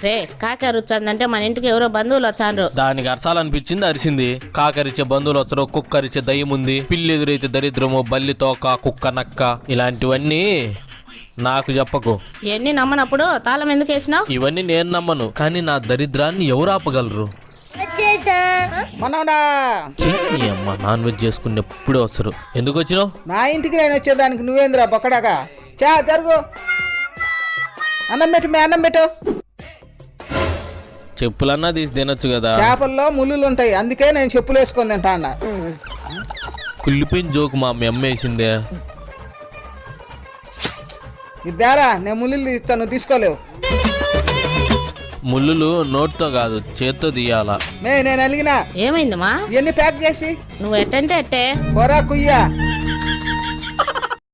రే కాకరుచ్చిందంటే మన ఇంటికి ఎవరో బంధువులు వచ్చాండ్రు. దానికి అరసాలనిపించింది, అరిసింది. కాకరిచ్చే బంధువులు వచ్చరు, కుక్కరిచ్చే దయ్యం ఉంది, పిల్లి ఎదురైతే దరిద్రము, బల్లి తోక, కుక్క నక్క, ఇలాంటివన్నీ నాకు చెప్పకు. ఇవన్నీ నమ్మనప్పుడు తాళం ఎందుకు వేసినావు? ఇవన్నీ నేను నమ్మను, కానీ నా దరిద్రాన్ని ఎవరు ఆపగలరు? మనోడా నీ అమ్మ నాన్ వెజ్ చేసుకుని ఎప్పుడే వస్తారు. ఎందుకు వచ్చినావు? నా ఇంటికి నేను వచ్చేదానికి నువ్వేంద్రా బొక్కడాగా. జరుగు, అన్నం పెట్టు, మీ అన్నం పెట్టు. చెప్పులన్నా తీసి తినొచ్చు కదా. చేపల్లో ముళ్ళులు ఉంటాయి, అందుకే నేను చెప్పులు వేసుకొని తింటా అన్న. కుళ్ళిపోయిన జోకు మా అమ్మ వేసిందే. ఇద్దారా, నేను ముళ్ళు ఇస్తాను, నువ్వు తీసుకోలేవు. ముళ్ళులు నోట్తో కాదు, చేత్తో తీయాలా. నేను అలిగినా ఏమైందమ్మా? ఇవన్నీ ప్యాక్ చేసి నువ్వు ఎట్టంటే అట్టే. పొరా కుయ్యా.